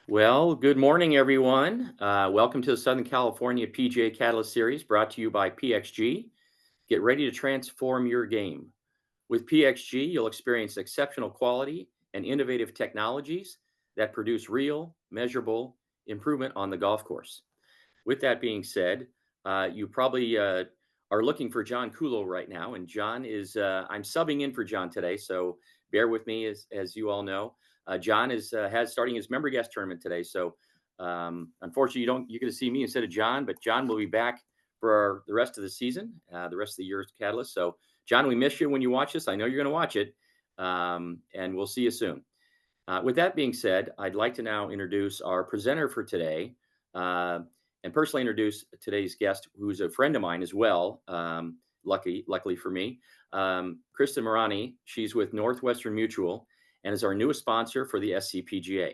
Well, good morning, everyone. Welcome to the Southern California PGA Catalyst Series brought to you by PXG. Get ready to transform your game. With PXG, you'll experience exceptional quality and innovative technologies that produce real, measurable improvement on the golf course. With that being said, you probably are looking for John Kulo right now, and I'm subbing in for John today, so bear with me as you all know. John has starting his member guest tournament today, so unfortunately you get to see me instead of John, but John will be back for the rest of the season, the rest of the year's Catalyst. So, John, we miss you when you watch this. I know you're going to watch it, and we'll see you soon. With that being said, I'd like to now introduce our presenter for today, uh, and personally introduce today's guest, who's a friend of mine as well. Luckily for me, Kristen Muranyi. She's with Northwestern Mutual and is our newest sponsor for the SCPGA.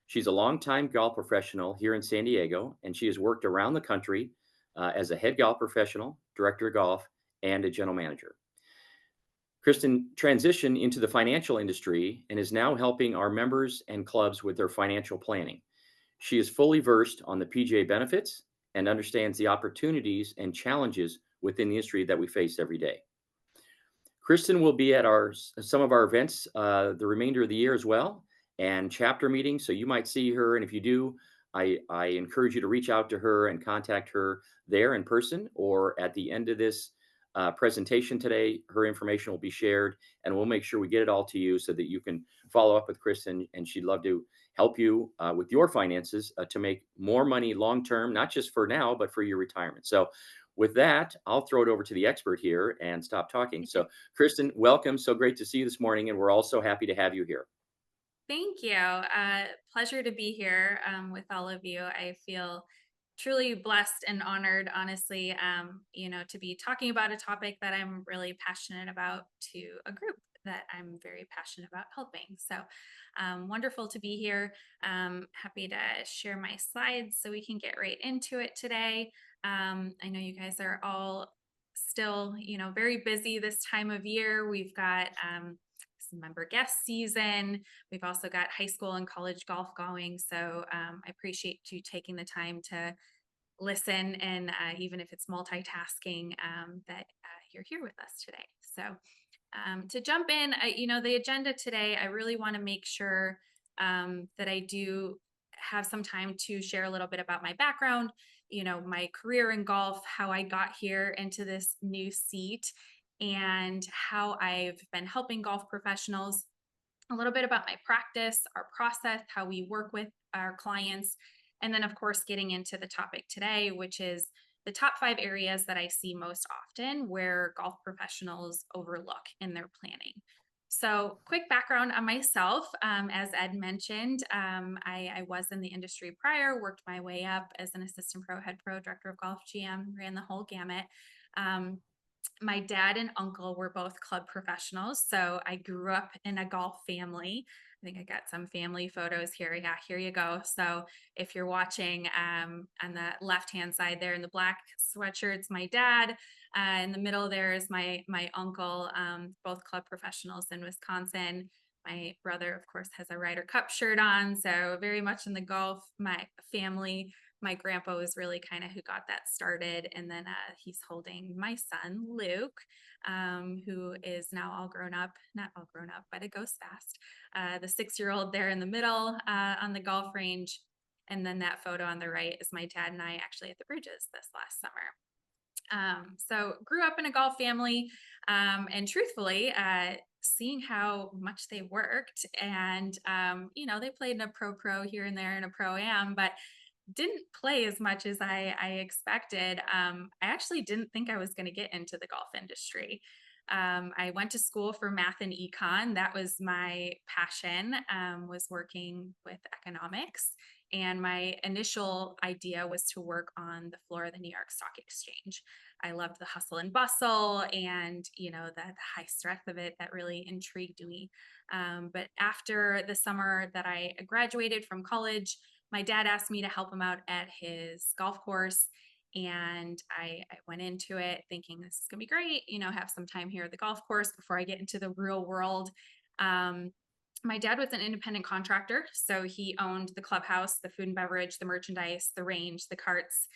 She's a longtime golf professional here in San Diego, and she has worked around the country as a head golf professional, director of golf, and a general manager. Kristen transitioned into the financial industry and is now helping our members and clubs with their financial planning. She is fully versed on the PGA benefits and understands the opportunities and challenges within the industry that we face every day. Kristen will be at some of our events the remainder of the year as well, and chapter meetings. So you might see her, and if you do, I encourage you to reach out to her and contact her there in person, or at the end of this presentation today, her information will be shared, and we'll make sure we get it all to you so that you can follow up with Kristen, and she'd love to help you with your finances to make more money long term, not just for now, but for your retirement. So with that, I'll throw it over to the expert here and stop talking. So, Kristen, welcome. So great to see you this morning, and we're all so happy to have you here. Thank you. Pleasure to be here with all of you. I feel truly blessed and honored, honestly, to be talking about a topic that I'm really passionate about to a group that I'm very passionate about helping. So wonderful to be here. Happy to share my slides so we can get right into it today. I know you guys are all still, very busy this time of year. We've got member guest season. We've also got high school and college golf going. So I appreciate you taking the time to listen, and even if it's multitasking, that you're here with us today. So to jump in, the agenda today, I really want to make sure that I do have some time to share a little bit about my background, my career in golf, how I got here into this new seat, and how I've been helping golf professionals, a little bit about my practice, our process, how we work with our clients, and then, of course, getting into the topic today, which is the top 5 areas that I see most often where golf professionals overlook in their planning. So, quick background on myself. As Ed mentioned, I was in the industry prior, worked my way up as an assistant pro, head pro, director of golf, GM, ran the whole gamut. Um, my dad and uncle were both club professionals. So I grew up in a golf family. I think I got some family photos here. Yeah, here you go. So if you're watching on the left hand side there in the black sweatshirts, my dad. In the middle there is my uncle, both club professionals in Wisconsin. My brother, of course, has a Ryder Cup shirt on. So very much in the golf. My family, my grandpa was really kind of who got that started. And then he's holding my son, Luke, who is now all grown up, not all grown up, but it goes fast. The 6-year-old there in the middle on the golf range. And then that photo on the right is my dad and I actually at the Bridges this last summer. So grew up in a golf family, and truthfully, seeing how much they worked, and they played in a pro here and there in a pro am, but didn't play as much as I expected. I actually didn't think I was going to get into the golf industry. I went to school for math and econ. That was my passion, was working with economics. And my initial idea was to work on the floor of the New York Stock Exchange. I loved the hustle and bustle and, the high stress of it that really intrigued me. But after the summer that I graduated from college, my dad asked me to help him out at his golf course. And I went into it thinking this is going to be great, have some time here at the golf course before I get into the real world. Um, My dad was an independent contractor, so he owned the clubhouse, the food and beverage, the merchandise, the range, the carts,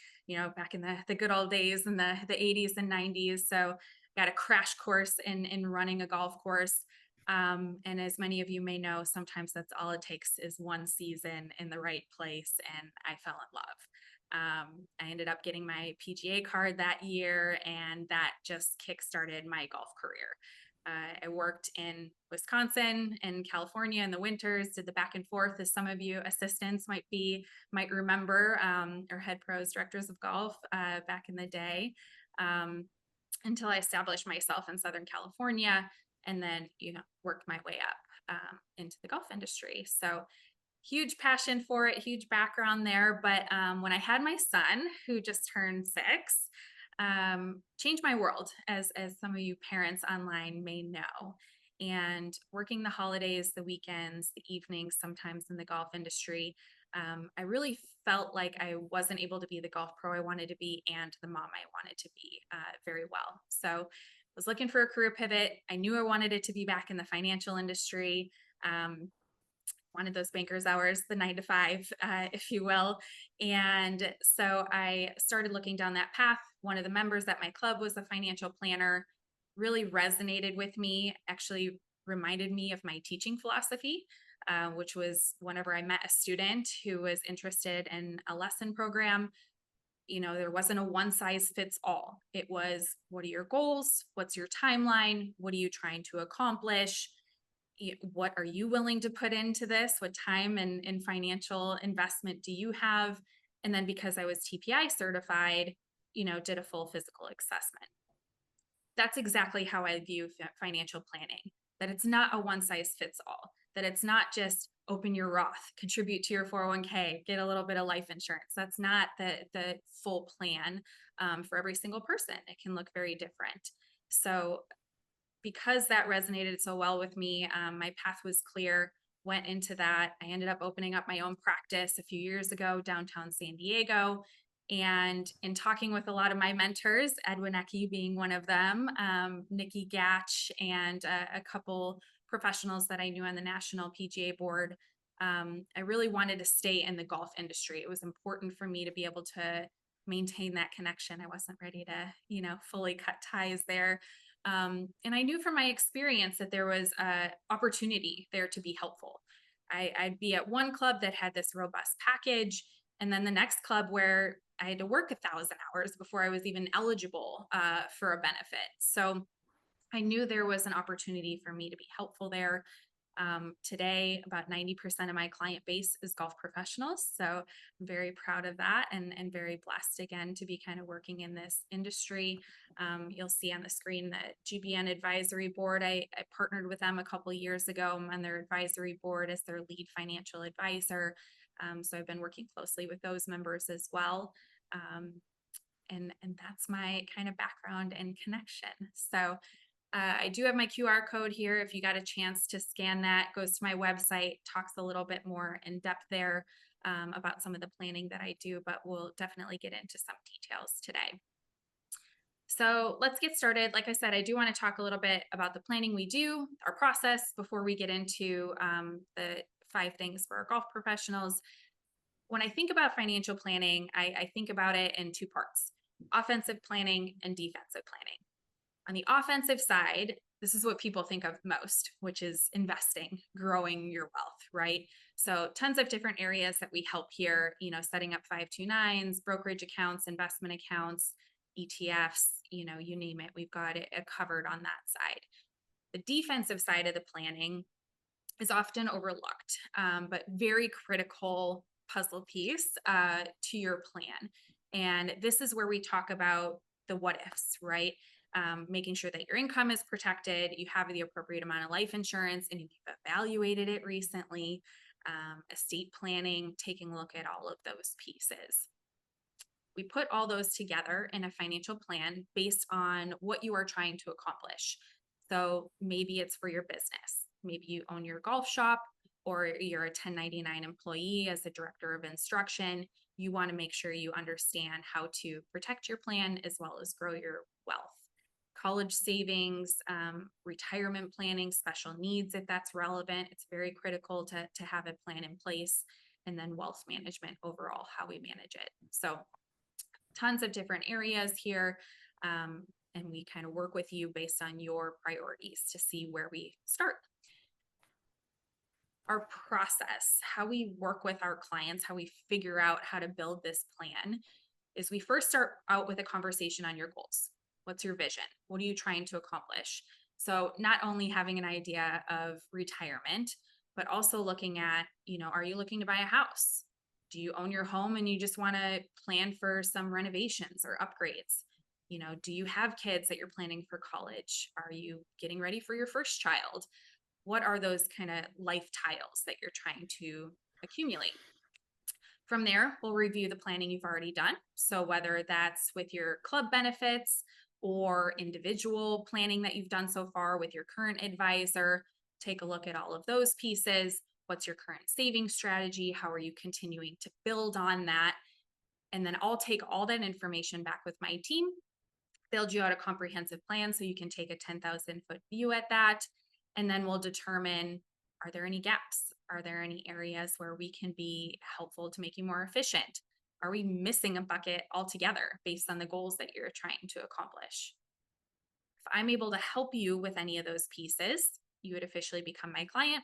back in the good old days in the 80s and 90s. So got a crash course in running a golf course. And as many of you may know, sometimes that's all it takes is one season in the right place, and I fell in love. I ended up getting my PGA card that year, and that just kickstarted my golf career. I worked in Wisconsin and California in the winters, did the back and forth, as some of you assistants might remember, or head pros, directors of golf back in the day, um, until I established myself in Southern California, and then worked my way up into the golf industry. So huge passion for it, huge background there. But when I had my son, who just turned 6, changed my world, as some of you parents online may know. And working the holidays, the weekends, the evenings, sometimes in the golf industry, I really felt like I wasn't able to be the golf pro I wanted to be and the mom I wanted to be very well. So I was looking for a career pivot. I knew I wanted it to be back in the financial industry. Wanted those banker's hours, the 9 to 5, if you will. And so I started looking down that path. One of the members at my club was a financial planner, really resonated with me, actually reminded me of my teaching philosophy, which was whenever I met a student who was interested in a lesson program, there wasn't a one size fits all. It was, what are your goals? What's your timeline? What are you trying to accomplish? What are you willing to put into this? What time and financial investment do you have? And then because I was TPI certified, did a full physical assessment. That's exactly how I view financial planning, that it's not a one size fits all, that it's not just open your Roth, contribute to your 401k, get a little bit of life insurance. That's not the full plan for every single person. It can look very different. So because that resonated so well with me, my path was clear, went into that. I ended up opening up my own practice a few years ago, downtown San Diego. And in talking with a lot of my mentors, Ed Winecki being one of them, Nikki Gatch, and a couple professionals that I knew on the national PGA board, I really wanted to stay in the golf industry. It was important for me to be able to maintain that connection. I wasn't ready to, fully cut ties there. And I knew from my experience that there was a opportunity there to be helpful. I'd be at one club that had this robust package, and then the next club where I had to work 1,000 hours before I was even eligible for a benefit. So I knew there was an opportunity for me to be helpful there. Today, about 90% of my client base is golf professionals. So I'm very proud of that, and very blessed again to be kind of working in this industry. You'll see on the screen the GBN advisory board. I partnered with them a couple of years ago. I'm on their advisory board as their lead financial advisor. So I've been working closely with those members as well. And that's my kind of background and connection. So I do have my QR code here. If you got a chance to scan that, goes to my website, talks a little bit more in depth there about some of the planning that I do, but we'll definitely get into some details today. So let's get started. Like I said, I do want to talk a little bit about the planning we do, our process, before we get into the 5 things for our golf professionals. When I think about financial planning, I think about it in 2 parts: offensive planning and defensive planning. On the offensive side, this is what people think of most, which is investing, growing your wealth, right? So tons of different areas that we help here, setting up 529s, brokerage accounts, investment accounts, ETFs, you name it. We've got it covered on that side. The defensive side of the planning is often overlooked, but very critical puzzle piece to your plan. And this is where we talk about the what ifs, right? Making sure that your income is protected, you have the appropriate amount of life insurance, and you've evaluated it recently, estate planning, taking a look at all of those pieces. We put all those together in a financial plan based on what you are trying to accomplish. So maybe it's for your business. Maybe you own your golf shop, or you're a 1099 employee as a director of instruction. You want to make sure you understand how to protect your plan as well as grow your wealth. college savings, retirement planning, special needs, if that's relevant. It's very critical to have a plan in place. And then wealth management overall, how we manage it. So tons of different areas here. And we kind of work with you based on your priorities to see where we start. Our process, how we work with our clients, how we figure out how to build this plan is we first start out with a conversation on your goals. What's your vision? What are you trying to accomplish? So not only having an idea of retirement, but also looking at, are you looking to buy a house? Do you own your home and you just want to plan for some renovations or upgrades? Do you have kids that you're planning for college? Are you getting ready for your first child? What are those kind of life tiles that you're trying to accumulate? From there, we'll review the planning you've already done. So whether that's with your club benefits or individual planning that you've done so far with your current advisor, take a look at all of those pieces. What's your current saving strategy? How are you continuing to build on that? And then I'll take all that information back with my team, build you out a comprehensive plan so you can take a 10,000-foot view at that. And then we'll determine, are there any gaps? Are there any areas where we can be helpful to make you more efficient? Are we missing a bucket altogether based on the goals that you're trying to accomplish? If I'm able to help you with any of those pieces, you would officially become my client,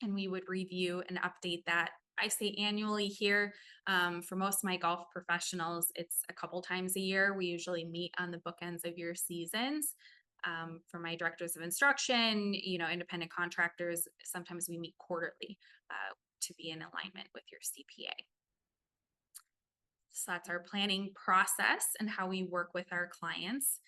and we would review and update that. I say annually here. For most of my golf professionals, it's a couple times a year. We usually meet on the bookends of your seasons. For my directors of instruction, independent contractors, sometimes we meet quarterly to be in alignment with your CPA. So that's our planning process and how we work with our clients.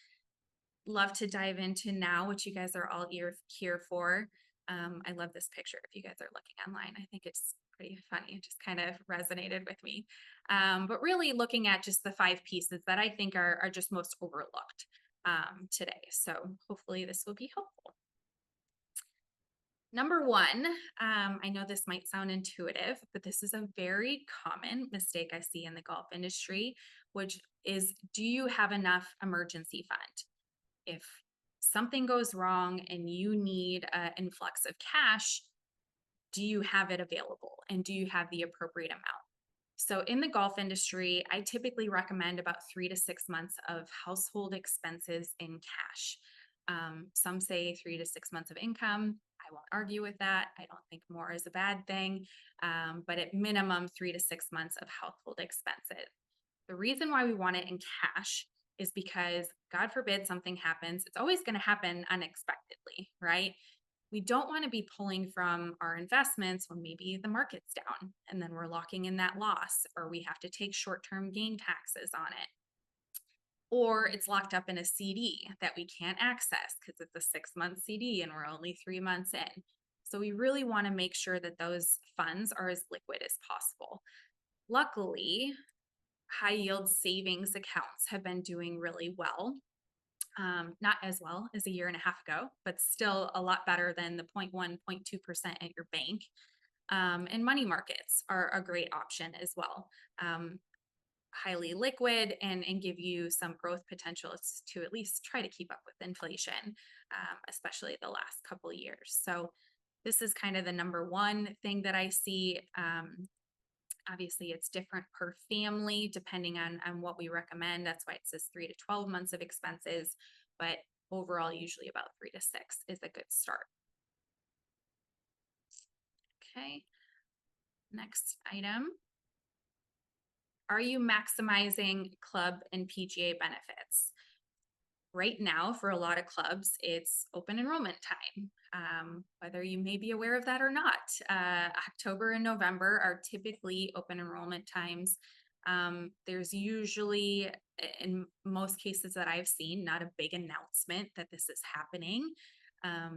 Love to dive into now, what you guys are all here for. I love this picture. If you guys are looking online, I think it's pretty funny. It just kind of resonated with me. But really looking at just the 5 pieces that I think are just most overlooked today. So hopefully this will be helpful. Number 1, I know this might sound intuitive, but this is a very common mistake I see in the golf industry, which is, do you have enough emergency fund? If something goes wrong and you need an influx of cash, do you have it available? And do you have the appropriate amount? So in the golf industry, I typically recommend about 3 to 6 months of household expenses in cash. Some say 3 to 6 months of income. I won't argue with that. I don't think more is a bad thing, but at minimum 3 to 6 months of household expenses. The reason why we want it in cash is because, God forbid, something happens. It's always going to happen unexpectedly, right? We don't want to be pulling from our investments when maybe the market's down and then we're locking in that loss, or we have to take short-term gain taxes on it. Or it's locked up in a CD that we can't access because it's a 6-month CD and we're only 3 months in. So we really want to make sure that those funds are as liquid as possible. Luckily, high yield savings accounts have been doing really well. Not as well as a year and a half ago, but still a lot better than the 0.1, 0.2% at your bank. And money markets are a great option as well. Highly liquid and give you some growth potential to at least try to keep up with inflation, especially the last couple of years. So this is kind of the number 1 thing that I see. Obviously, it's different per family depending on what we recommend. That's why it says 3 to 12 months of expenses, but overall, usually about 3 to 6 is a good start. Okay, next item. Are you maximizing club and PGA benefits? Right now, for a lot of clubs, it's open enrollment time. Whether you may be aware of that or not, October and November are typically open enrollment times. There's usually, in most cases that I've seen, not a big announcement that this is happening.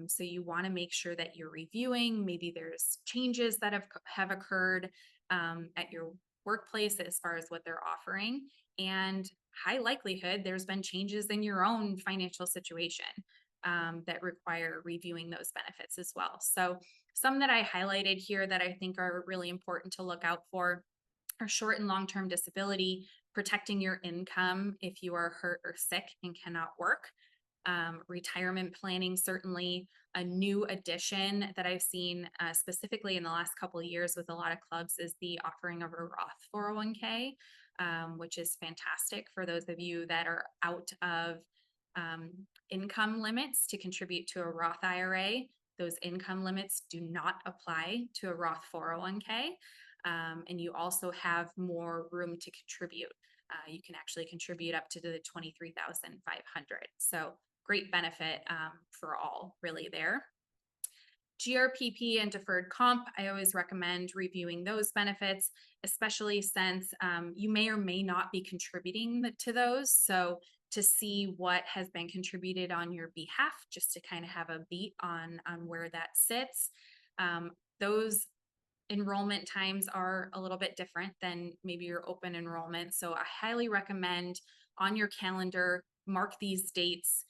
So you want to make sure that you're reviewing. Maybe there's changes that have occurred at your workplace as far as what they're offering. And high likelihood there's been changes in your own financial situation that require reviewing those benefits as well. So some that I highlighted here that I think are really important to look out for are short and long-term disability, protecting your income if you are hurt or sick and cannot work. Retirement planning, certainly a new addition that I've seen specifically in the last couple of years with a lot of clubs is the offering of a Roth 401k, which is fantastic for those of you that are out of um, income limits to contribute to a Roth IRA. Those income limits do not apply to a Roth 401k. And you also have more room to contribute. You can actually contribute up to the 23,500. So great benefit for all really there. GRPP and deferred comp, I always recommend reviewing those benefits, especially since you may or may not be contributing to those. So to see what has been contributed on your behalf, just to kind of have a beat on where that sits. Those enrollment times are a little bit different than maybe your open enrollment. So I highly recommend on your calendar, mark these dates,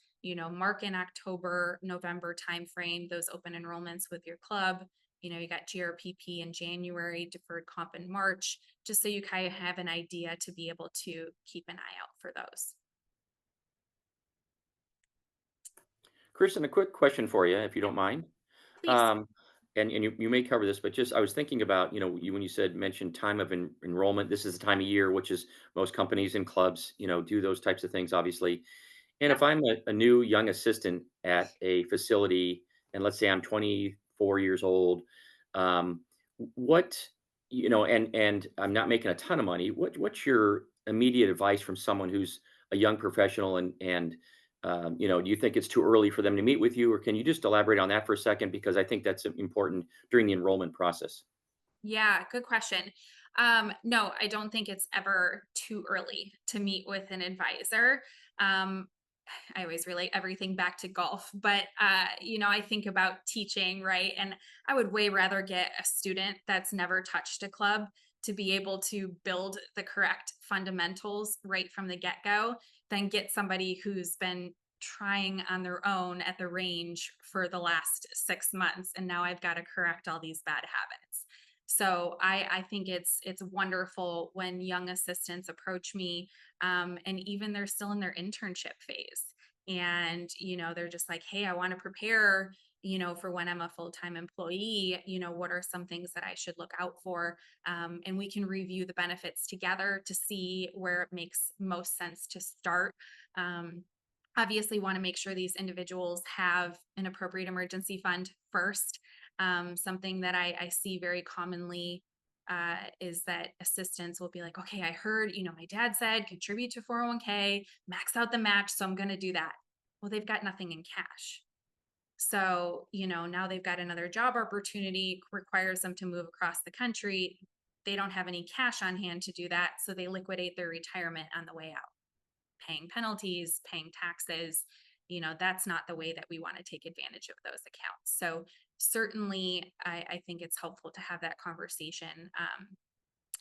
mark in October, November timeframe, those open enrollments with your club. You got GRPP in January, deferred comp in March, just so you kind of have an idea to be able to keep an eye out for those. Kristen, a quick question for you, if you Yeah, don't mind. please. Um, and you may cover this, but just I was thinking about, when you mentioned time of enrollment, this is the time of year, which is most companies and clubs, do those types of things, obviously. And Yep. if I'm a new young assistant at a facility, and let's say I'm 24 years old, um, what, and I'm not making a ton of money, what's your immediate advice from someone who's a young professional do you think it's too early for them to meet with you, or can you just elaborate on that for a second? Because I think that's important during the enrollment process. Yeah, good question. No, I don't think it's ever too early to meet with an advisor. Um, I always relate everything back to golf, but I think about teaching, right? And I would way rather get a student that's never touched a club to be able to build the correct fundamentals right from the get-go than get somebody who's been trying on their own at the range for the last 6 months and now I've got to correct all these bad habits. So I think it's wonderful when young assistants approach me, and even they're still in their internship phase, and they're just like, hey, I want to prepare, for when I'm a full-time employee. What are some things that I should look out for, and we can review the benefits together to see where it makes most sense to start. Um, Obviously want to make sure these individuals have an appropriate emergency fund first. Something that I see very commonly is that assistants will be like, okay, I heard, my dad said contribute to 401k, max out the match, so I'm going to do that. Well, they've got nothing in cash. So, now they've got another job opportunity, requires them to move across the country. They don't have any cash on hand to do that. So they liquidate their retirement on the way out, paying penalties, paying taxes. That's not the way that we want to take advantage of those accounts. So certainly, I think it's helpful to have that conversation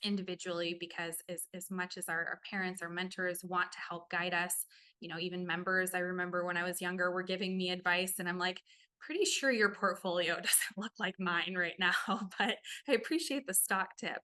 individually, because as much as our parents, our mentors want to help guide us, even members, I remember when I was younger, were giving me advice and I'm like, pretty sure your portfolio doesn't look like mine right now, but I appreciate the stock tip.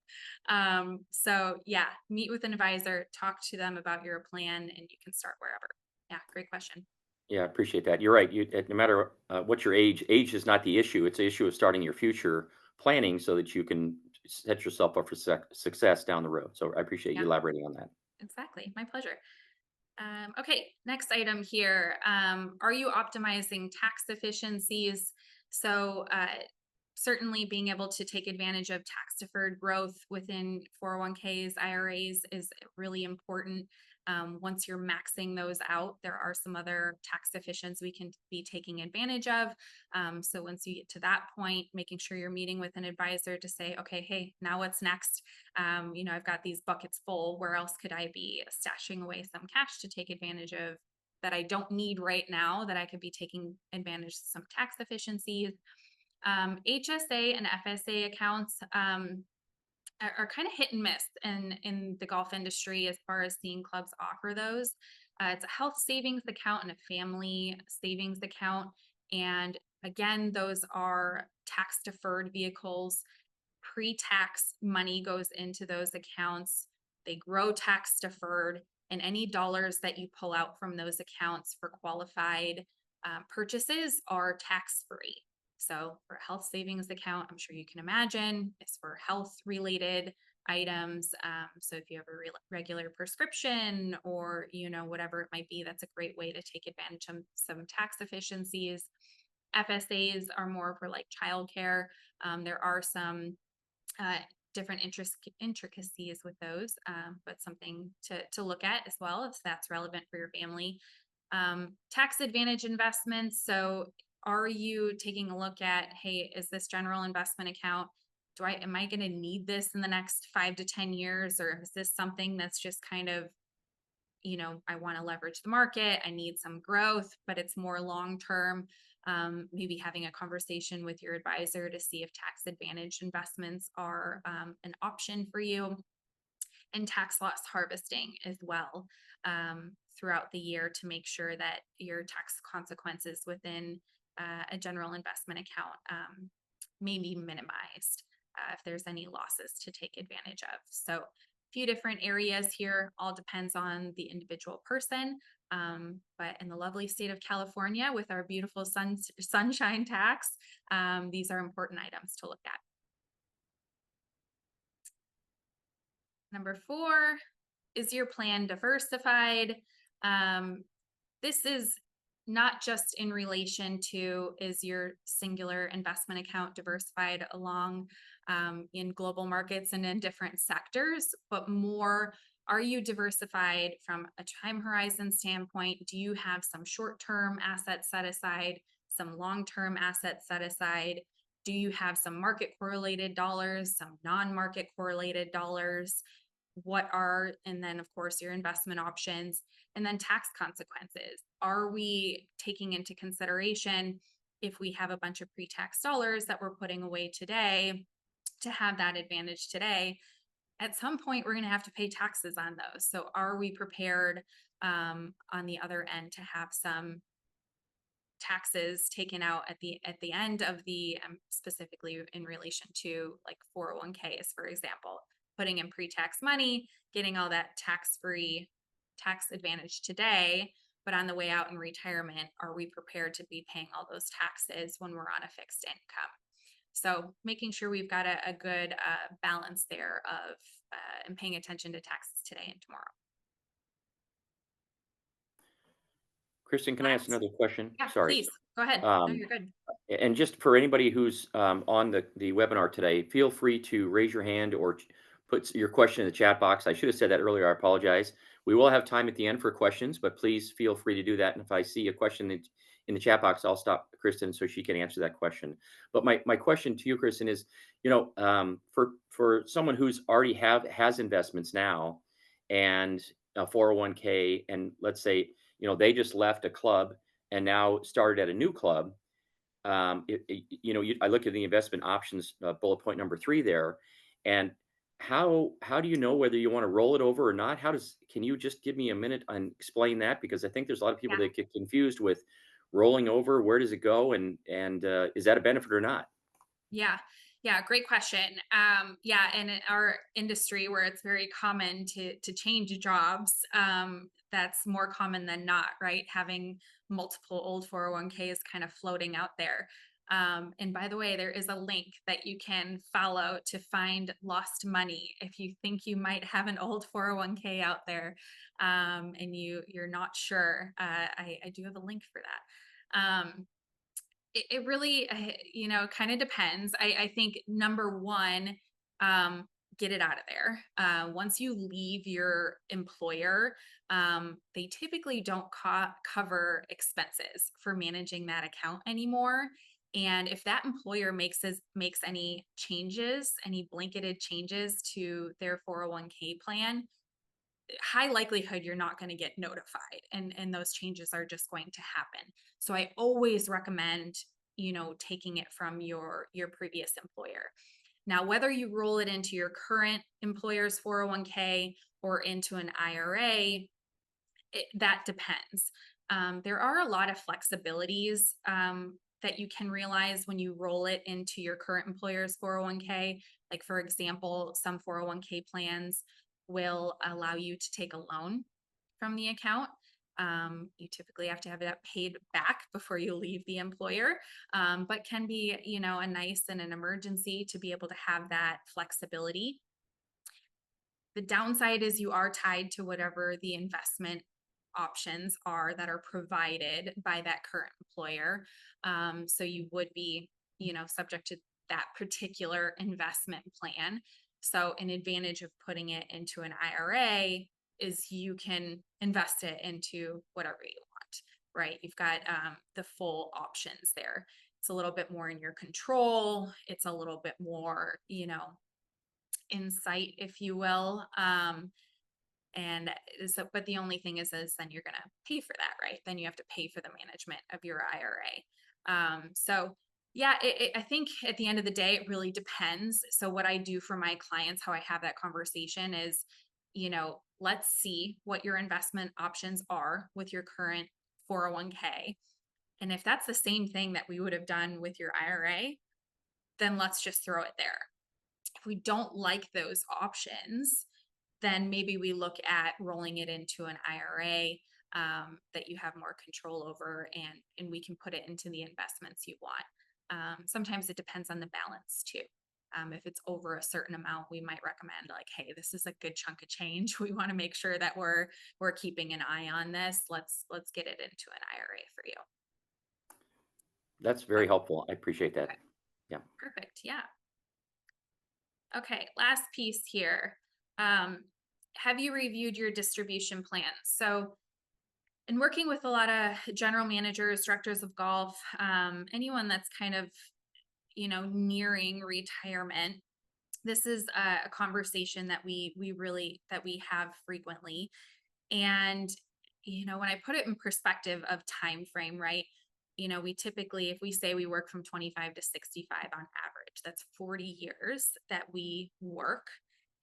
So yeah, meet with an advisor, talk to them about your plan, and you can start wherever. Yeah, great question. Yeah, I appreciate that. You're right. No matter what your age is not the issue. It's the issue of starting your future planning so that you can set yourself up for success down the road. So I appreciate you Yeah, elaborating on that. exactly. My pleasure. Okay, next item here. Are you optimizing tax efficiencies? So, certainly being able to take advantage of tax deferred growth within 401ks, IRAs is really important. Once you're maxing those out, there are some other tax efficiencies we can be taking advantage of. So once you get to that point, making sure you're meeting with an advisor to say, okay, hey, now what's next? I've got these buckets full. Where else could I be stashing away some cash to take advantage of that I don't need right now, that I could be taking advantage of some tax efficiencies? HSA and FSA accounts are kind of hit and miss in the golf industry as far as seeing clubs offer those. It's a health savings account and a family savings account. And again, those are tax deferred vehicles. Pre tax money goes into those accounts. They grow tax deferred. and any dollars that you pull out from those accounts for qualified purchases are tax free. So, for a health savings account, I'm sure you can imagine it's for health related items. So, if you have a regular prescription or, whatever it might be, that's a great way to take advantage of some tax efficiencies. FSAs are more for like childcare. There are some uh, different intricacies with those, but something to look at as well if that's relevant for your family. Tax advantage investments. So, are you taking a look at, hey, is this general investment account? Am I going to need this in the next 5 to 10 years, or is this something that's just kind of, I want to leverage the market. I need some growth, but it's more long term. Maybe having a conversation with your advisor to see if tax advantage investments are an option for you, and tax loss harvesting as well, throughout the year to make sure that your tax consequences within a general investment account may be minimized if there's any losses to take advantage of. So, a few different areas here, all depends on the individual person. But in the lovely state of California, with our beautiful sunshine tax, these are important items to look at. Number 4, is your plan diversified? This is not just in relation to, is your singular investment account diversified along in global markets and in different sectors, but more, are you diversified from a time horizon standpoint? Do you have some short-term assets set aside, some long-term assets set aside? Do you have some market correlated dollars, some non-market correlated dollars? And then of course your investment options, and then tax consequences. Are we taking into consideration, if we have a bunch of pre-tax dollars that we're putting away today to have that advantage today, at some point we're going to have to pay taxes on those. So are we prepared on the other end to have some taxes taken out at the end of the specifically in relation to like 401ks, for example, putting in pre-tax money, getting all that tax-free tax advantage today, but on the way out in retirement, are we prepared to be paying all those taxes when we're on a fixed income? So making sure we've got a good balance there of and paying attention to taxes today and tomorrow. Kristen, can I ask another question? Yeah, Sorry. please go ahead. No, Um, you're good. and just for anybody who's on the webinar today, feel free to raise your hand or put your question in the chat box. I should have said that earlier. I apologize. We will have time at the end for questions, but please feel free to do that. And if I see a question in the chat box, I'll stop Kristen so she can answer that question. But my question to you, Kristen, is, for someone who's already has investments now and a 401k, and let's say, they just left a club and now started at a new club. I look at the investment options bullet point number 3 there, and how do you know whether you want to roll it over or not? Can you just give me a minute and explain that? Because I think there's a lot of people Yeah. that get confused with rolling over. Where does it go? And is that a benefit or not? Yeah. Yeah. Great question. Yeah. And in our industry where it's very common to change jobs, that's more common than not, right? Having multiple old 401ks kind of floating out there. And by the way, there is a link that you can follow to find lost money if you think you might have an old 401k out there, and you're not sure. I do have a link for that. It really, kind of depends. I think number one, get it out of there. Once you leave your employer, they typically don't cover expenses for managing that account anymore. And if that employer makes any changes, any blanketed changes to their 401k plan, high likelihood you're not going to get notified, and those changes are just going to happen. So I always recommend, taking it from your previous employer. Now, whether you roll it into your current employer's 401k or into an IRA, that depends. There are a lot of flexibilities that you can realize when you roll it into your current employer's 401k. Like, for example, some 401k plans will allow you to take a loan from the account. You typically have to have that paid back before you leave the employer, but can be, a nice and an emergency to be able to have that flexibility. The downside is you are tied to whatever the investment options are that are provided by that current employer. So you would be, subject to that particular investment plan. So an advantage of putting it into an IRA is you can invest it into whatever you want, right? You've got the full options there. It's a little bit more in your control. It's a little bit more, insight, if you will. And so, but the only thing is then you're going to pay for that, right? Then you have to pay for the management of your IRA. So yeah, I think at the end of the day, it really depends. So what I do for my clients, how I have that conversation is, let's see what your investment options are with your current 401k. And if that's the same thing that we would have done with your IRA, then let's just throw it there. If we don't like those options, then maybe we look at rolling it into an IRA that you have more control over, and we can put it into the investments you want. Sometimes it depends on the balance too. If it's over a certain amount, we might recommend like, hey, this is a good chunk of change. We want to make sure that we're keeping an eye on this. Let's get it into an IRA for you. That's But very helpful. I appreciate that. okay, Yeah. perfect. Yeah. Okay, last piece here. Have you reviewed your distribution plans? So, in working with a lot of general managers, directors of golf, anyone that's kind of, nearing retirement, this is a conversation that we have frequently. And, when I put it in perspective of time frame, right? We typically, if we say we work from 25 to 65 on average, that's 40 years that we work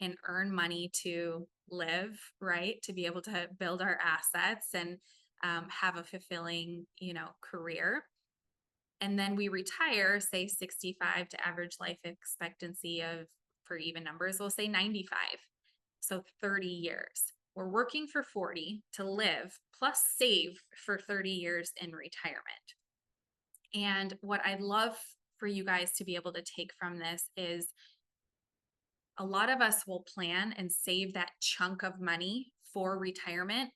and earn money to live, right? To be able to build our assets and have a fulfilling, career. And then we retire, say 65 to average life expectancy of, for even numbers, we'll say 95. So 30 years. We're working for 40 to live plus save for 30 years in retirement. And what I'd love for you guys to be able to take from this is a lot of us will plan and save that chunk of money for retirement,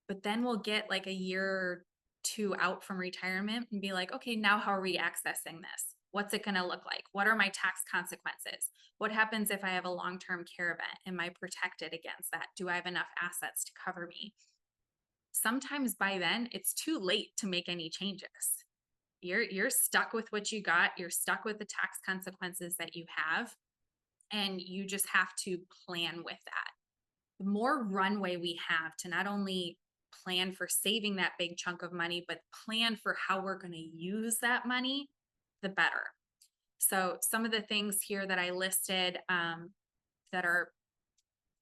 but then we'll get like a year or two out from retirement and be like, okay, now how are we accessing this? What's it going to look like? What are my tax consequences? What happens if I have a long-term care event? Am I protected against that? Do I have enough assets to cover me? Sometimes by then it's too late to make any changes. You're stuck with what you got. You're stuck with the tax consequences that you have, and you just have to plan with that. The more runway we have to not only plan for saving that big chunk of money, but plan for how we're going to use that money, the better. So some of the things here that I listed that are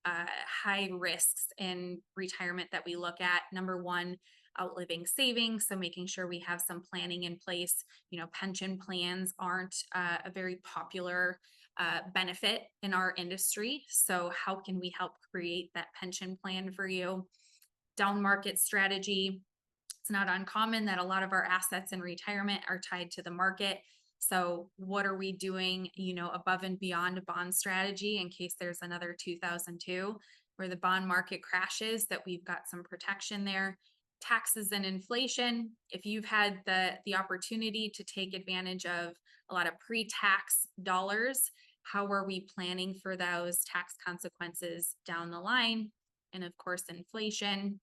high risks in retirement that we look at. Number one, outliving savings. So making sure we have some planning in place. Pension plans aren't a very popular benefit in our industry. So how can we help create that pension plan for you? Down market strategy. It's not uncommon that a lot of our assets in retirement are tied to the market. So what are we doing, above and beyond a bond strategy in case there's another 2002 where the bond market crashes, that we've got some protection there. Taxes and inflation. If you've had the opportunity to take advantage of a lot of pre-tax dollars, how are we planning for those tax consequences down the line? And of course, inflation.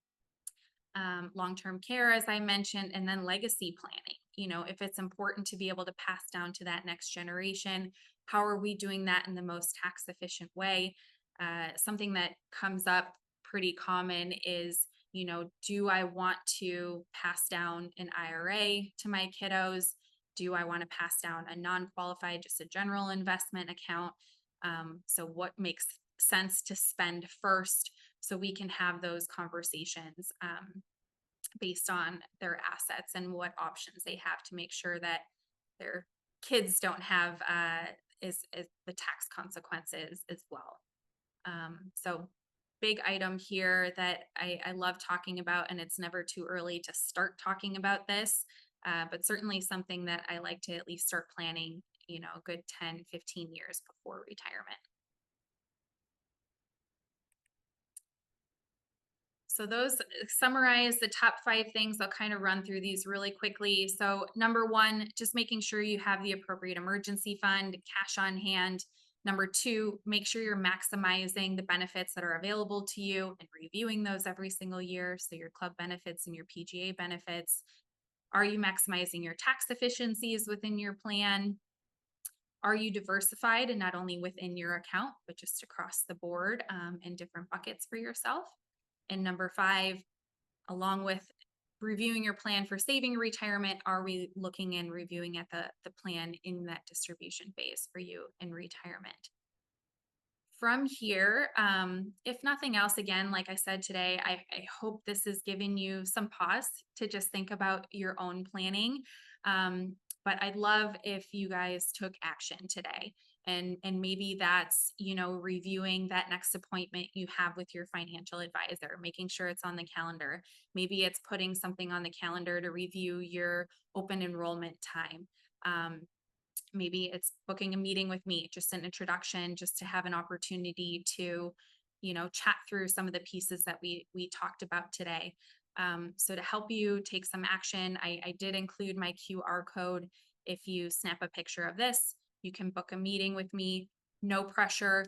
Long-term care, as I mentioned, and then legacy planning. If it's important to be able to pass down to that next generation, how are we doing that in the most tax efficient way? Something that comes up pretty common is, do I want to pass down an IRA to my kiddos? Do I want to pass down a non-qualified, just a general investment account? So what makes sense to spend first, so we can have those conversations based on their assets and what options they have to make sure that their kids don't have is the tax consequences as well. So big item here that I love talking about, and it's never too early to start talking about this, but certainly something that I like to at least start planning, a good 10, 15 years before retirement. So those summarize the top 5 things. I'll kind of run through these really quickly. So number one, just making sure you have the appropriate emergency fund, cash on hand. Number two, make sure you're maximizing the benefits that are available to you and reviewing those every single year. So your club benefits and your PGA benefits. Are you maximizing your tax efficiencies within your plan? Are you diversified and not only within your account, but just across the board in different buckets for yourself? And number five, along with reviewing your plan for saving retirement, are we looking and reviewing at the plan in that distribution phase for you in retirement? From here, if nothing else, again, like I said today, I hope this has given you some pause to just think about your own planning. But I'd love if you guys took action today. And maybe that's, reviewing that next appointment you have with your financial advisor, making sure it's on the calendar. Maybe it's putting something on the calendar to review your open enrollment time. Maybe it's booking a meeting with me, just an introduction, just to have an opportunity to, chat through some of the pieces that we talked about today. So to help you take some action, I did include my QR code. If you snap a picture of this, you can book a meeting with me, no pressure,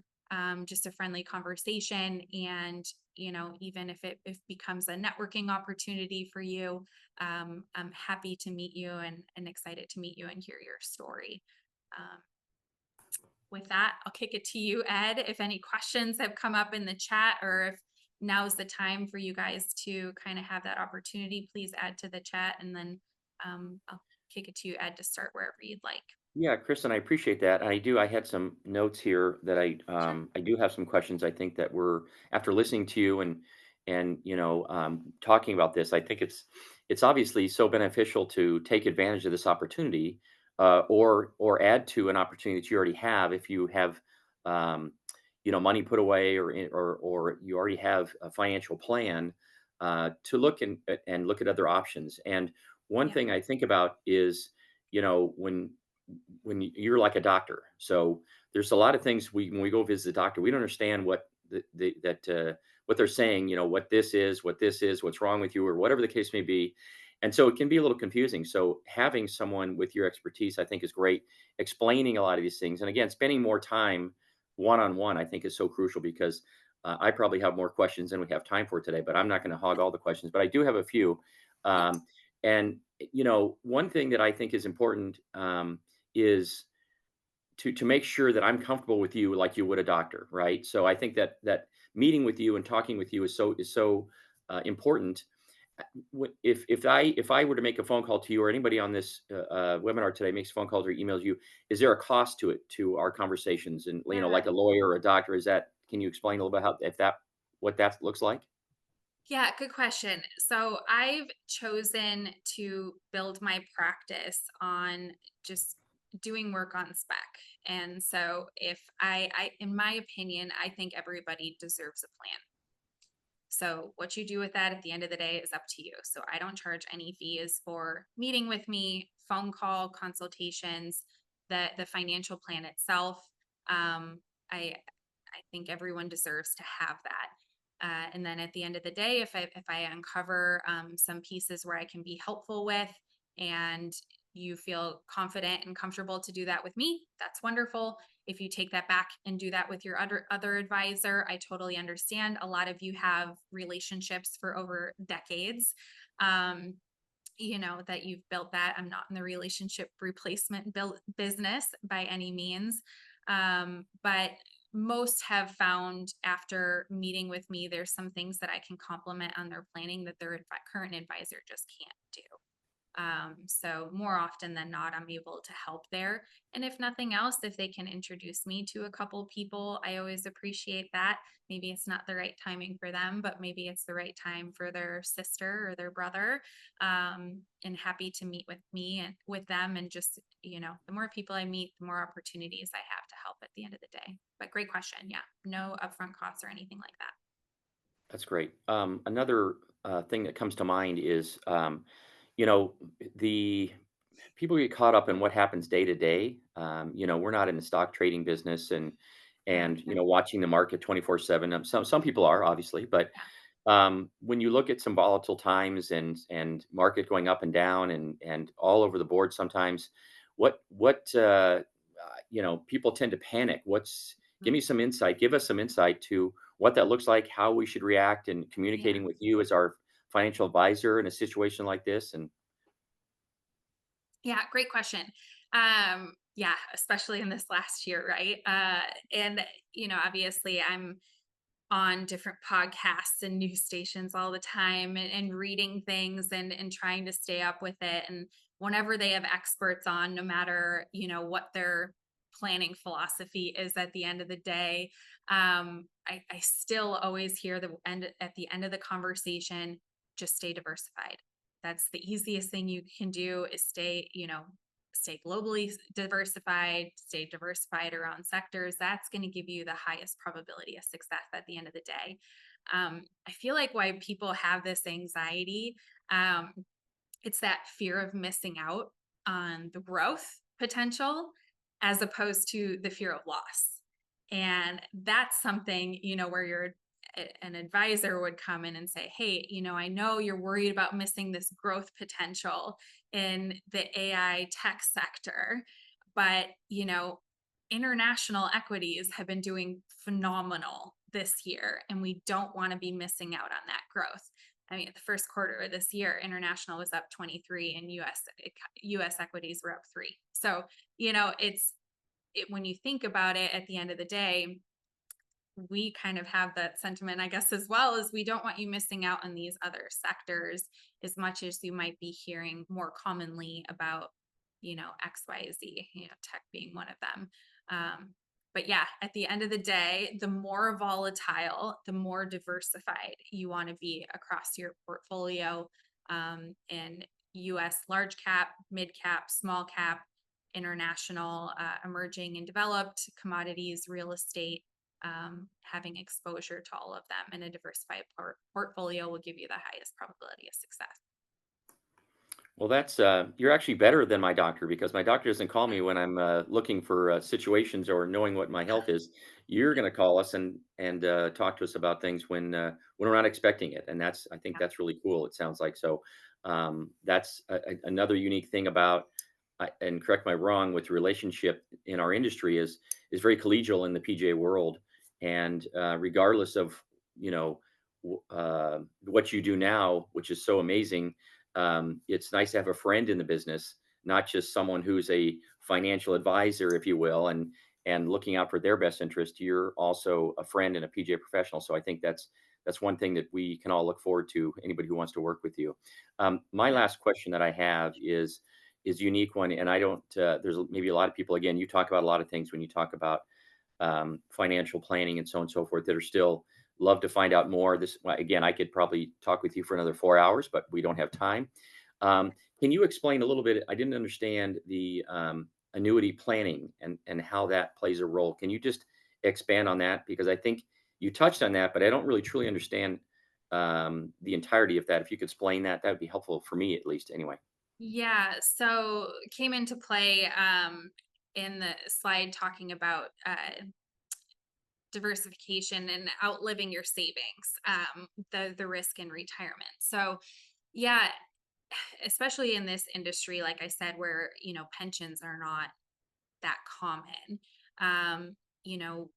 just a friendly conversation. And, even if it becomes a networking opportunity for you, I'm happy to meet you and excited to meet you and hear your story. Um, with that, I'll kick it to you, Ed. If any questions have come up in the chat, or if now's the time for you guys to kind of have that opportunity, please add to the chat, and then I'll kick it to you, Ed, to start wherever you'd like. Yeah, Kristen, I appreciate that. I had some notes here that Sure. I do have some questions. I think that we're after listening to you and talking about this. I think it's obviously so beneficial to take advantage of this opportunity, or add to an opportunity that you already have if you have money put away, or you already have a financial plan, to look at other options. And one Yeah. thing I think about is, when you're like a doctor. So there's a lot of things when we go visit the doctor, we don't understand what they're saying, what this is, what's wrong with you, or whatever the case may be. And so it can be a little confusing. So having someone with your expertise, I think, is great, explaining a lot of these things. And again, spending more time one on one, I think, is so crucial because I probably have more questions than we have time for today, but I'm not going to hog all the questions, but I do have a few. Yeah. And, one thing that I think is important, is to make sure that I'm comfortable with you like you would a doctor, right? So I think that meeting with you and talking with you is so important. If I were to make a phone call to you, or anybody on this webinar today makes phone calls or emails you, is there a cost to it, to our conversations? And Yeah. like a lawyer or a doctor, can you explain a little bit what that looks like? Yeah, good question. So I've chosen to build my practice on just doing work on spec. And so if in my opinion, I think everybody deserves a plan. So what you do with that at the end of the day is up to you. So I don't charge any fees for meeting with me, phone call, consultations, the financial plan itself. I think everyone deserves to have that. And then at the end of the day, if I uncover some pieces where I can be helpful with, and you feel confident and comfortable to do that with me, that's wonderful. If you take that back and do that with your other advisor, I totally understand. A lot of you have relationships for over decades. Um, that you've built that. I'm not in the relationship replacement business by any means. But most have found after meeting with me, there's some things that I can complement on their planning that their current advisor just can't do. So more often than not, I'm able to help there. And if nothing else, if they can introduce me to a couple people, I always appreciate that. Maybe it's not the right timing for them, but maybe it's the right time for their sister or their brother. And happy to meet with me and with them. And just, the more people I meet, the more opportunities I have to help at the end of the day. But great question. Yeah. No upfront costs or anything like that. That's great. Another thing that comes to mind is, you know, the people get caught up in what happens day to day. We're not in the stock trading business and Gotcha. watching the market 24/7. Some people are obviously, but Yeah. when you look at some volatile times and market going up and down and all over the board sometimes, what people tend to panic. Mhm. Give us some insight to what that looks like, how we should react in Yeah. communicating with you as our financial advisor in a situation like this. And Yeah. Great question. Yeah, especially in this last year, right? And obviously, I'm on different podcasts and news stations all the time and reading things and trying to stay up with it. And whenever they have experts on, no matter, what their planning philosophy is at the end of the day, I still always hear the end at the end of the conversation, just stay diversified. That's the easiest thing you can do is stay globally diversified, stay diversified around sectors. That's going to give you the highest probability of success at the end of the day. I feel like why people have this anxiety, um, it's that fear of missing out on the growth potential as opposed to the fear of loss. And that's something, where an advisor would come in and say, hey, I know you're worried about missing this growth potential in the AI tech sector, but, international equities have been doing phenomenal this year, and we don't want to be missing out on that growth. I mean, the first quarter of this year, international was up 23 and US equities were up 3. So, when you think about it at the end of the day, we kind of have that sentiment, I guess, as well as we don't want you missing out on these other sectors as much as you might be hearing more commonly about, XYZ, tech being one of them. Um, but yeah, at the end of the day, the more volatile, the more diversified you want to be across your portfolio, in US large cap, mid cap, small cap, international, emerging and developed commodities, real estate. Having exposure to all of them in a diversified portfolio will give you the highest probability of success. well, that's you're actually better than my doctor because my doctor doesn't call me when I'm looking for situations or knowing what my health is. You're going to call us and talk to us about things when we're not expecting it, and I think Yeah. that's really cool. It sounds like so. That's another unique thing about, and correct me if I'm wrong, with the relationship in our industry is very collegial in the PGA world, and regardless of you know what you do now, which is so amazing. It's nice to have a friend in the business, not just someone who's a financial advisor, if you will, and looking out for their best interest. You're also a friend and a PGA professional, so I think that's one thing that we can all look forward to. Anybody who wants to work with you. My Yeah. last question that I have is a unique one, and I don't. There's maybe a lot of people. Again, you talk about a lot of things when you talk about financial planning and so on and so forth that are still love to find out more. Again, I could probably talk with you for another 4 hours, but we don't have time. Can you explain a little bit? I didn't understand the annuity planning and how that plays a role. Can you just expand on that? Because I think you touched on that, but I don't really truly understand the entirety of that. If you could explain that, that would be helpful for me at least. Anyway. Yeah. So came into play in the slide talking about diversification and outliving your savings, the risk in retirement. So yeah, especially in this industry, like I said, where pensions are not that common.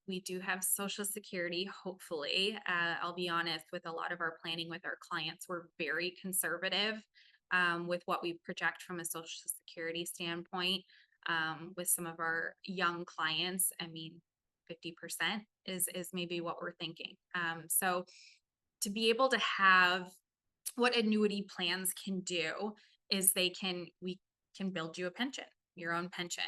We do have Social Security, hopefully. I'll be honest, with a lot of our planning with our clients, we're very conservative with what we project from a Social Security standpoint. With some of our young clients, I mean, 50% is maybe what we're thinking. So to be able to have what annuity plans can do is we can build you a pension, your own pension,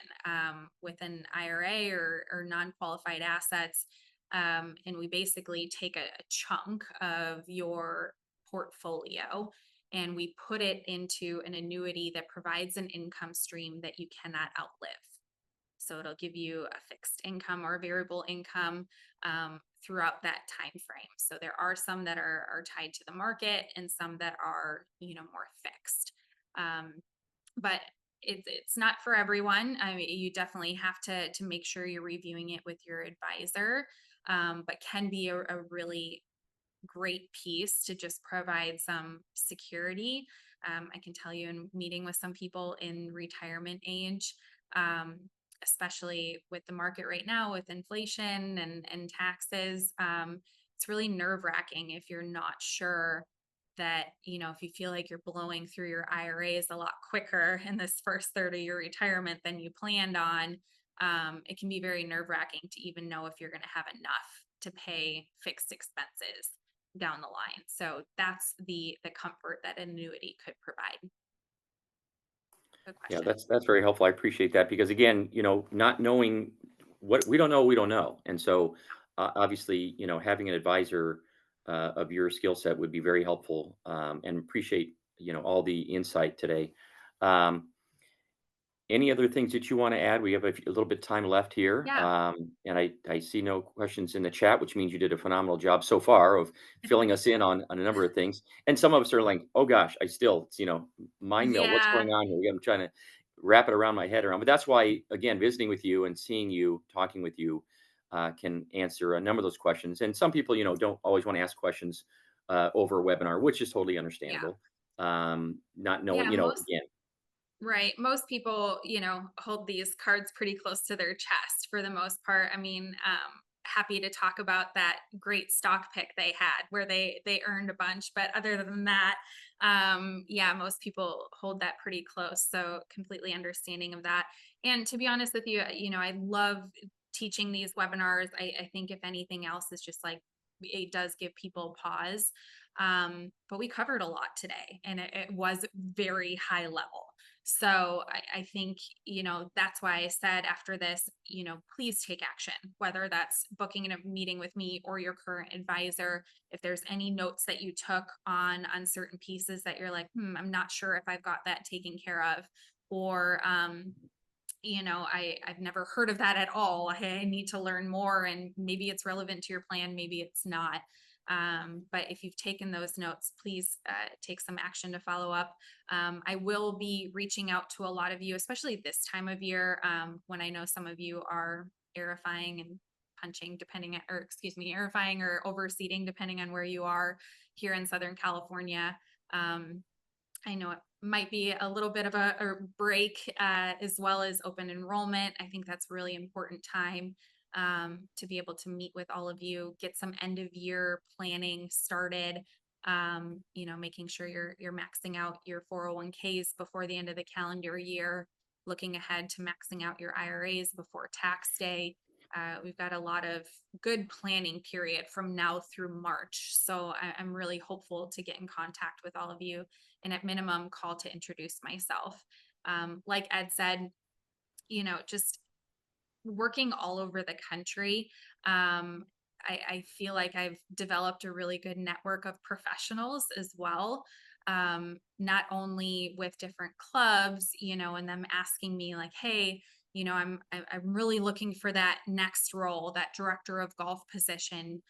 with an IRA or non-qualified assets. And we basically take a chunk of your portfolio and we put it into an annuity that provides an income stream that you cannot outlive. So it'll give you a fixed income or a variable income throughout that time frame. So there are some that are tied to the market and some that are, more fixed. Um, but it's not for everyone. I mean, you definitely have to make sure you're reviewing it with your advisor, but can be a really great piece to just provide some security. I can tell you, in meeting with some people in retirement age, um, especially with the market right now with inflation and taxes, it's really nerve wracking if you're not sure that, if you feel like you're blowing through your IRAs a lot quicker in this first third of your retirement than you planned on. It can be very nerve wracking to even know if you're going to have enough to pay fixed expenses down the line. So that's the comfort that an annuity could provide. Good Yeah, question. that's very helpful. I appreciate that because again, not knowing what we don't know. And so obviously, having an advisor of your skill set would be very helpful, and appreciate, all the insight today. Um, Any other things that you want to add? We have a little bit of time left here. Yeah. And I see no questions in the chat, which means you did a phenomenal job so far of filling us in on a number of things. And some of us are like, oh gosh, I still, mind meld. What's Yeah. going on here? I'm trying to wrap it around my head around. But that's why, again, visiting with you and seeing you, talking with you, can answer a number of those questions. And some people, don't always want to ask questions over a webinar, which is totally Yeah. understandable. Not knowing, Yeah. again. Right. Most people, hold these cards pretty close to their chest for the most part. I mean, happy to talk about that great stock pick they had where they earned a bunch, but other than that, yeah, most people hold that pretty close. So completely understanding of that. And to be honest with you, I love teaching these webinars. I think if anything else is just like it does give people pause. But we covered a lot today and it was very high level. So I think, that's why I said after this, please take action, whether that's booking a meeting with me or your current advisor. If there's any notes that you took on certain pieces that you're like, I'm not sure if I've got that taken care of, or, I've never heard of that at all. I need to learn more and maybe it's relevant to your plan, maybe it's not. But if you've taken those notes, please take some action to follow up. I will be reaching out to a lot of you, especially this time of year, when I know some of you are aerifying and punching, or excuse me, aerifying or overseeding, depending on where you are here in Southern California. I know it might be a little bit of a break, as well as open enrollment. I think that's really important time, to be able to meet with all of you, get some end of year planning started. Making sure you're maxing out your 401ks before the end of the calendar year, looking ahead to maxing out your IRAs before tax day. We've got a lot of good planning period from now through March. So I'm really hopeful to get in contact with all of you and at minimum call to introduce myself. Like Ed said, just working all over the country. I feel like I've developed a really good network of professionals as well. Not only with different clubs, and them asking me like, hey, I'm really looking for that next role, that director of golf position.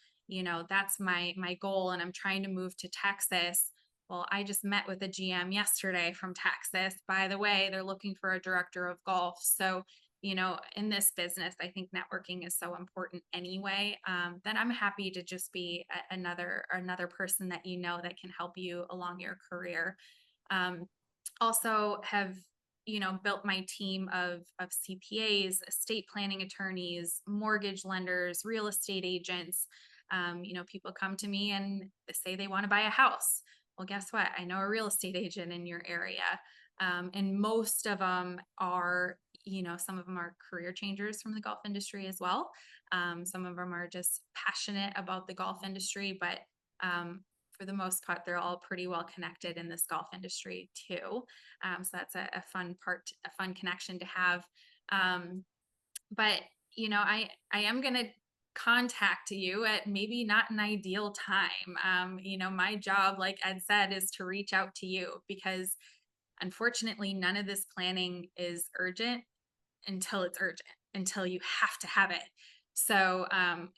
That's my goal, and I'm trying to move to Texas. Well, I just met with a GM yesterday from Texas. By the way, they're looking for a director of golf. So, in this business, I think networking is so important anyway. Then I'm happy to just be another person that that can help you along your career. Um, Also have built my team of CPAs, estate planning attorneys, mortgage lenders, real estate agents. People come to me and they say they want to buy a house. Well, guess what? I know a real estate agent in your area. And most of them are, some of them are career changers from the golf industry as well. Some of them are just passionate about the golf industry, but for the most part, they're all pretty well connected in this golf industry too. So that's a fun part, a fun connection to have. Um, but I am going to contact you at maybe not an ideal time. My job, like Ed said, is to reach out to you because unfortunately, none of this planning is urgent until it's urgent, until you have to have it. So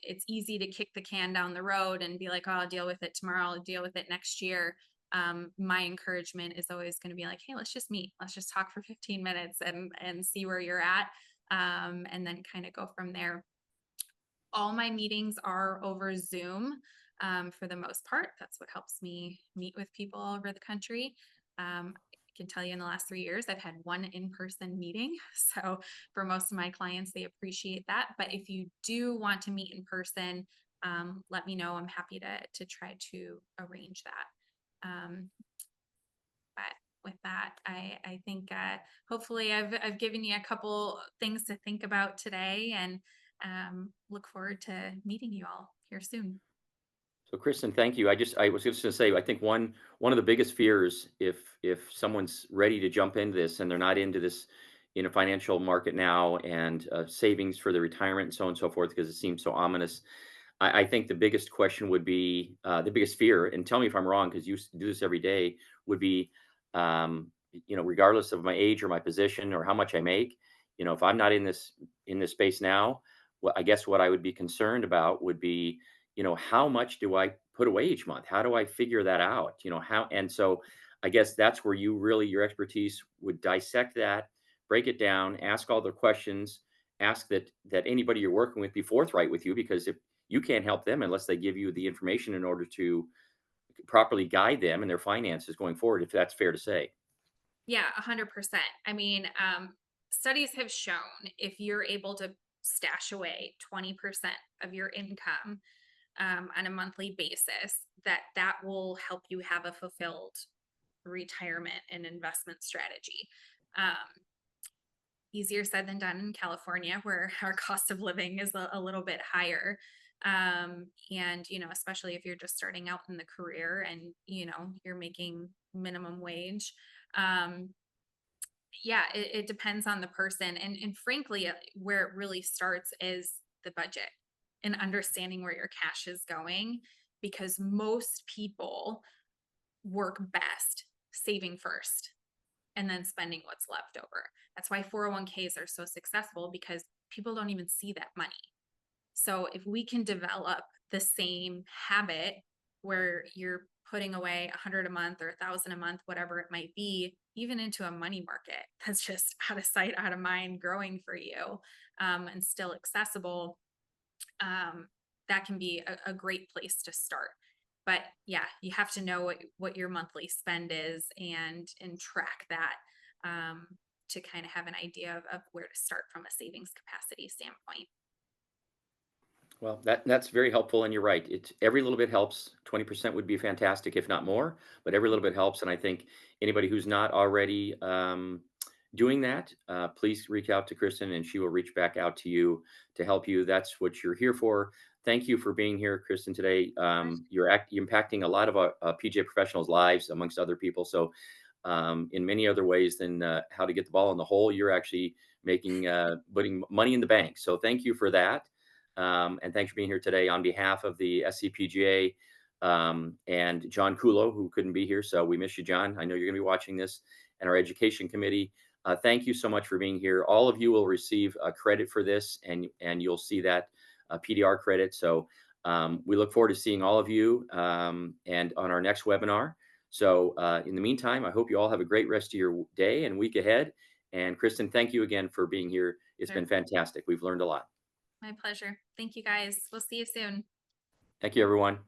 it's easy to kick the can down the road and be like, oh, I'll deal with it tomorrow, I'll deal with it next year. My encouragement is always going to be like, hey, let's just meet. Let's just talk for 15 minutes and see where you're at. And then kind of go from there. All my meetings are over Zoom for the most part. That's what helps me meet with people all over the country. I can tell you in the last 3 years, I've had one in person meeting. So for most of my clients, they appreciate that. But if you do want to meet in person, let me know. I'm happy to try to arrange that. But with that, I think hopefully I've given you a couple things to think about today, and look forward to meeting you all here soon. So Kristen, thank you. I was just going to say, I think one of the biggest fears, if someone's ready to jump into this and they're not into this in a financial market now, and savings for the retirement and so on and so forth, because it seems so ominous. I think the biggest question would be, the biggest fear, and tell me if I'm wrong, because you do this every day, would be, regardless of my age or my position or how much I make, if I'm not in this space now, I guess what I would be concerned about would be, how much do I put away each month? How do I figure that out? How, and so I guess that's where your expertise would dissect that, break it down, ask all the questions, ask that anybody you're working with be forthright with you, because if you can't help them unless they give you the information in order to properly guide them in their finances going forward, if that's fair to say. Yeah, 100%. I mean, studies have shown if you're able to stash away 20% of your income on a monthly basis, that will help you have a fulfilled retirement and investment strategy. Um, Easier said than done in California, where our cost of living is a little bit higher. And, especially if you're just starting out in the career and, you're making minimum wage. Um, yeah, it depends on the person. And frankly, where it really starts is the budget and understanding where your cash is going, because most people work best saving first and then spending what's left over. That's why 401ks are so successful, because people don't even see that money. So if we can develop the same habit where you're putting away 100 a month or 1,000 a month, whatever it might be, even into a money market that's just out of sight, out of mind, growing for you, and still accessible, um, that can be a great place to start. But yeah, you have to know what your monthly spend is, and track that, um, to kind of have an idea of where to start from a savings capacity standpoint. Well, that's very helpful, and you're right. It's every little bit helps. 20% would be fantastic, if not more, but every little bit helps. And I think anybody who's not already doing that, please reach out to Kristen, and she will reach back out to you to help you. That's what you're here for. Thank you for being here, Kristen, today. You're impacting a lot of PGA professionals' lives, amongst other people. So, in many other ways than how to get the ball in the hole, you're actually putting money in the bank. So, thank you for that. And thanks for being here today on behalf of the SCPGA, and John Kulo, who couldn't be here. So we miss you, John. I know you're going to be watching this, and our education committee. Thank you so much for being here. All of you will receive credit for this, and you'll see that PDR credit. So we look forward to seeing all of you, and on our next webinar. So in the meantime, I hope you all have a great rest of your day and week ahead. And Kristen, thank you again for being here. It's Sure. been fantastic. We've learned a lot. My pleasure. Thank you guys. We'll see you soon. Thank you, everyone.